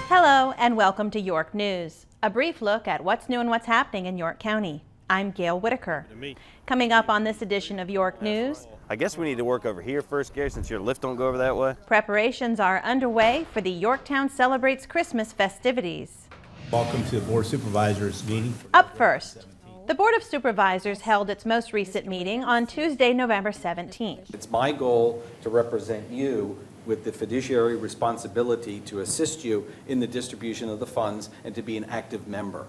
Hello and welcome to York News, a brief look at what's new and what's happening in York County. I'm Gail Whitaker. Coming up on this edition of York News, I guess we need to work over here first, Gary, since your lift don't go over that way. Preparations are underway for the Yorktown Celebrates Christmas festivities. Welcome to the Board of Supervisors meeting. Up first, the Board of Supervisors held its most recent meeting on Tuesday, November 17th. It's my goal to represent you with the fiduciary responsibility to assist you in the distribution of the funds and to be an active member.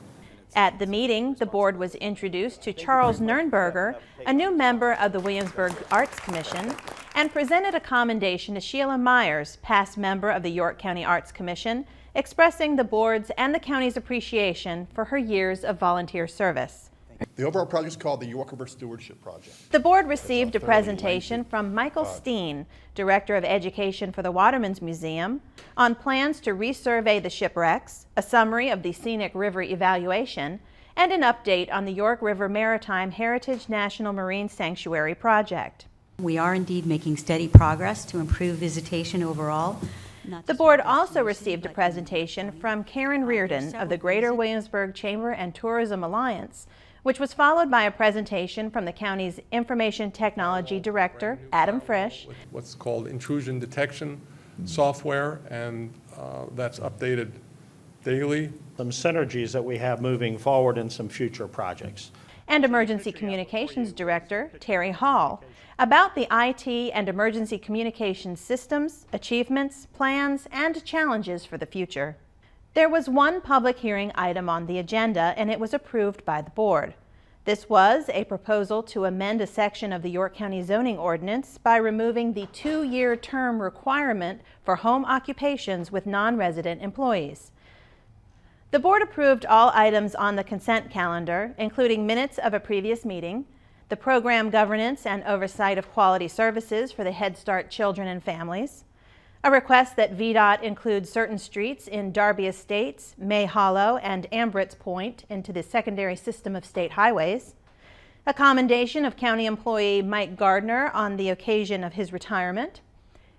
At the meeting, the board was introduced to Charles Nernberger, a new member of the Williamsburg Arts Commission, and presented a commendation to Sheila Myers, past member of the York County Arts Commission, expressing the board's and the county's appreciation for her years of volunteer service. The overall project is called the York River Stewardship Project. The board received a presentation from Michael Steen, Director of Education for the Waterman's Museum, on plans to resurvey the shipwrecks, a summary of the Scenic River evaluation, and an update on the York River Maritime Heritage National Marine Sanctuary project. We are indeed making steady progress to improve visitation overall. The board also received a presentation from Karen Reardon of the Greater Williamsburg Chamber and Tourism Alliance, which was followed by a presentation from the county's Information Technology Director, Adam Frisch. What's called intrusion detection software, and that's updated daily. Some synergies that we have moving forward in some future projects. And Emergency Communications Director, Terry Hall, about the IT and emergency communications systems, achievements, plans, and challenges for the future. There was one public hearing item on the agenda, and it was approved by the board. This was a proposal to amend a section of the York County zoning ordinance by removing the 2-year term requirement for home occupations with non-resident employees. The board approved all items on the consent calendar, including minutes of a previous meeting, the program governance and oversight of quality services for the Head Start children and families, a request that VDOT include certain streets in Darby Estates, May Hollow, and Ambritts Point into the secondary system of state highways, a commendation of county employee Mike Gardner on the occasion of his retirement,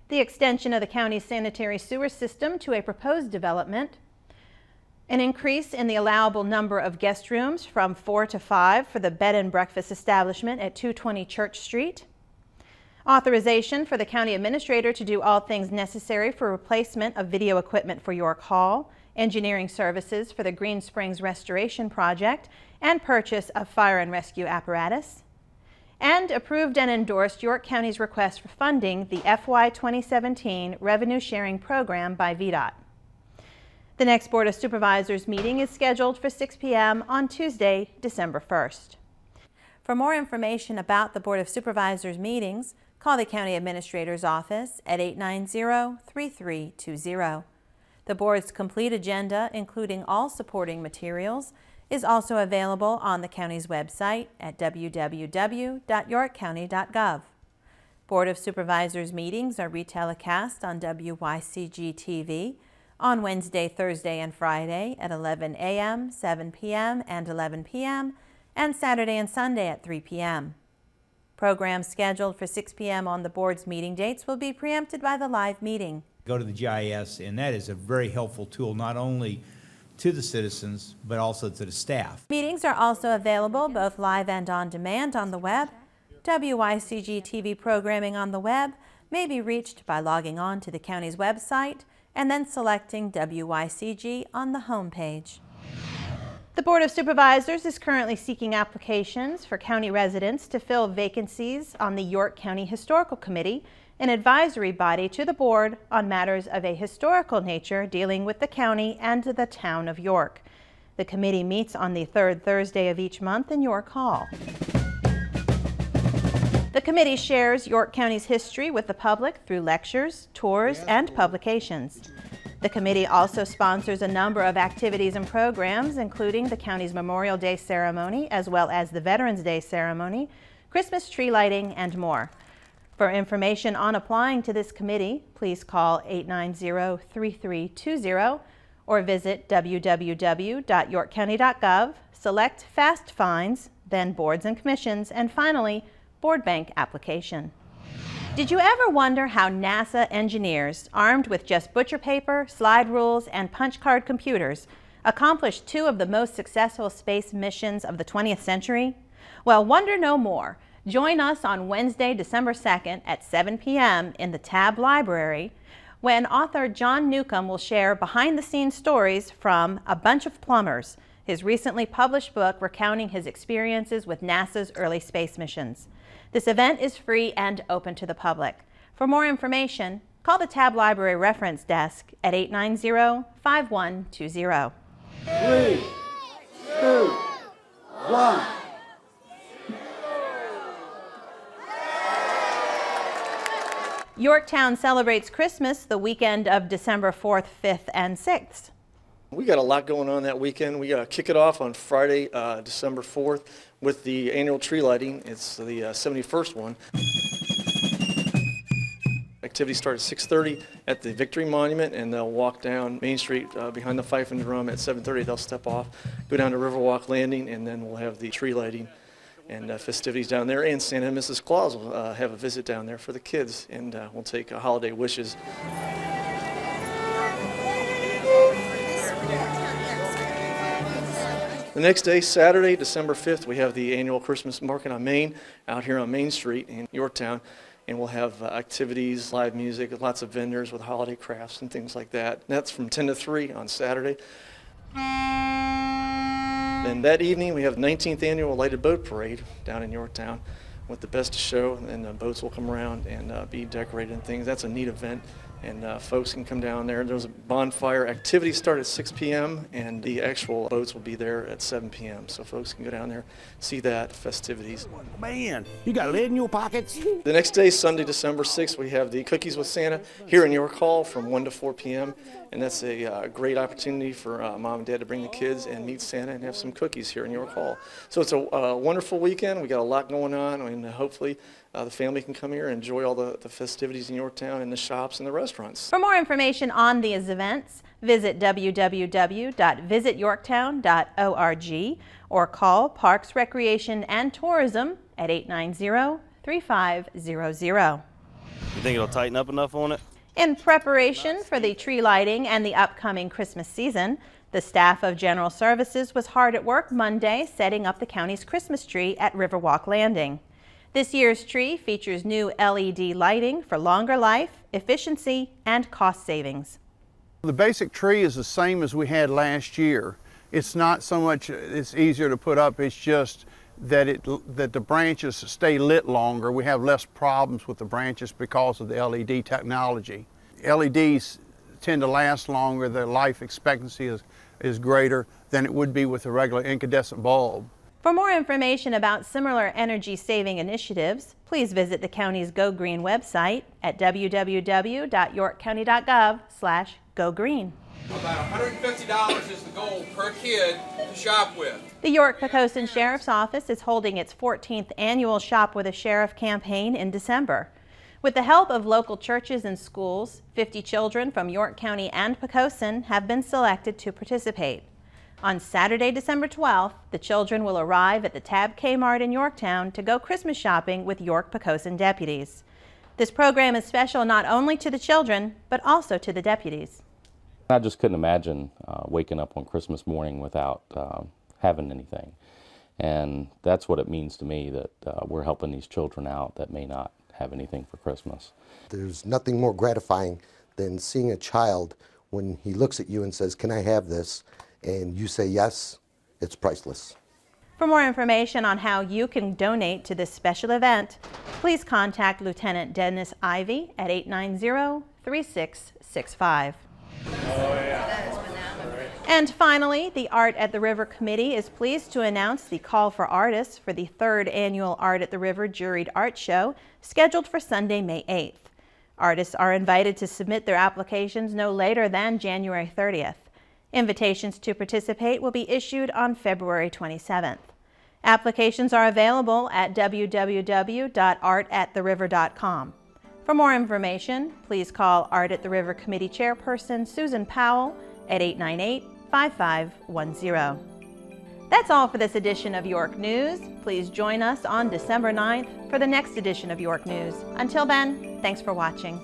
the extension of the county's sanitary sewer system to a proposed development, an increase in the allowable number of guest rooms from 4 to 5 for the bed and breakfast establishment at 220 Church Street, authorization for the county administrator to do all things necessary for replacement of video equipment for York Hall, engineering services for the Green Springs Restoration Project, and purchase of fire and rescue apparatus, and approved and endorsed York County's request for funding the FY 2017 Revenue Sharing Program by VDOT. The next Board of Supervisors meeting is scheduled for 6 p.m. on Tuesday, December 1st. For more information about the Board of Supervisors meetings, call the County Administrator's Office at 890-3320. The Board's complete agenda, including all supporting materials, is also available on the county's website at www.yorkcounty.gov. Board of Supervisors meetings are retelecast on WYCG-TV on Wednesday, Thursday, and Friday at 11 a.m., 7 p.m., and 11 p.m., and Saturday and Sunday at 3 p.m. Programs scheduled for 6 p.m. on the board's meeting dates will be preempted by the live meeting. Go to the GIS, and that is a very helpful tool not only to the citizens but also to the staff. Meetings are also available both live and on demand on the web. WYCG-TV programming on the web may be reached by logging on to the county's website and then selecting WYCG on the home page. The Board of Supervisors is currently seeking applications for county residents to fill vacancies on the York County Historical Committee, an advisory body to the board on matters of a historical nature dealing with the county and the town of York. The committee meets on the third Thursday of each month in York Hall. The committee shares York County's history with the public through lectures, tours, and publications. The committee also sponsors a number of activities and programs, including the county's Memorial Day ceremony, as well as the Veterans Day ceremony, Christmas tree lighting, and more. For information on applying to this committee, please call 890-3320 or visit www.yorkcounty.gov, select Fast Finds, then Boards and Commissions, and finally, Board Bank application. Did you ever wonder how NASA engineers, armed with just butcher paper, slide rules, and punch card computers, accomplished two of the most successful space missions of the 20th century? Well, wonder no more. Join us on Wednesday, December 2nd at 7 p.m. in the Tab Library when author John Newcomb will share behind-the-scenes stories from A Bunch of Plumbers, his recently published book recounting his experiences with NASA's early space missions. This event is free and open to the public. For more information, call the Tab Library Reference Desk at 890-5120. 3, 2, 1. Yorktown celebrates Christmas the weekend of December 4th, 5th, and 6th. We got a lot going on that weekend. We kick it off on Friday, December 4th with the annual tree lighting. It's the 71st one. Activities start at 6:30 at the Victory Monument, and they'll walk down Main Street behind the Fife and Drum. At 7:30 they'll step off, go down to Riverwalk Landing, and then we'll have the tree lighting and festivities down there. And Santa and Mrs. Claus will have a visit down there for the kids, and we'll take holiday wishes. The next day, Saturday, December 5th, we have the annual Christmas market on Main, out here on Main Street in Yorktown. And we'll have activities, live music, lots of vendors with holiday crafts and things like that. And that's from 10 to 3 on Saturday. And that evening, we have the 19th annual Lighted Boat Parade down in Yorktown with the best of show. And boats will come around and be decorated and things. That's a neat event. And folks can come down there. There's a bonfire. Activities start at 6 p.m. and the actual boats will be there at 7 p.m. So folks can go down there, see that, festivities. Man, you got lead in your pockets? The next day, Sunday, December 6th, we have the Cookies with Santa here in York Hall from 1 to 4 p.m. And that's a great opportunity for mom and dad to bring the kids and meet Santa and have some cookies here in York Hall. So it's a wonderful weekend. We got a lot going on, and hopefully the family can come here and enjoy all the festivities in Yorktown and the shops and the restaurants. For more information on these events, visit www.visityorktown.org or call Parks, Recreation, and Tourism at 890-3500. You think it'll tighten up enough on it? In preparation for the tree lighting and the upcoming Christmas season, the staff of General Services was hard at work Monday setting up the county's Christmas tree at Riverwalk Landing. This year's tree features new LED lighting for longer life, efficiency, and cost savings. The basic tree is the same as we had last year. It's not so much it's easier to put up, it's just that the branches stay lit longer. We have less problems with the branches because of the LED technology. LEDs tend to last longer, their life expectancy is greater than it would be with a regular incandescent bulb. For more information about similar energy-saving initiatives, please visit the county's Go Green website at www.yorkcounty.gov/gogreen. About $150 is the goal per kid to shop with. The York-Poquoson Sheriff's Office is holding its 14th annual Shop with a Sheriff campaign in December. With the help of local churches and schools, 50 children from York County and Poquoson have been selected to participate. On Saturday, December 12th, the children will arrive at the Tab Kmart in Yorktown to go Christmas shopping with York-Poquoson deputies. This program is special not only to the children, but also to the deputies. I just couldn't imagine waking up on Christmas morning without having anything. And that's what it means to me, that we're helping these children out that may not have anything for Christmas. There's nothing more gratifying than seeing a child when he looks at you and says, "Can I have this?" and you say yes. It's priceless. For more information on how you can donate to this special event, please contact Lieutenant Dennis Ivey at 890-3665. And finally, the Art at the River Committee is pleased to announce the call for artists for the 3rd annual Art at the River Juried Art Show, scheduled for Sunday, May 8th. Artists are invited to submit their applications no later than January 30th. Invitations to participate will be issued on February 27th. Applications are available at www.artattheriver.com. For more information, please call Art at the River Committee Chairperson Susan Powell at 898-5510. That's all for this edition of York News. Please join us on December 9th for the next edition of York News. Until then, thanks for watching.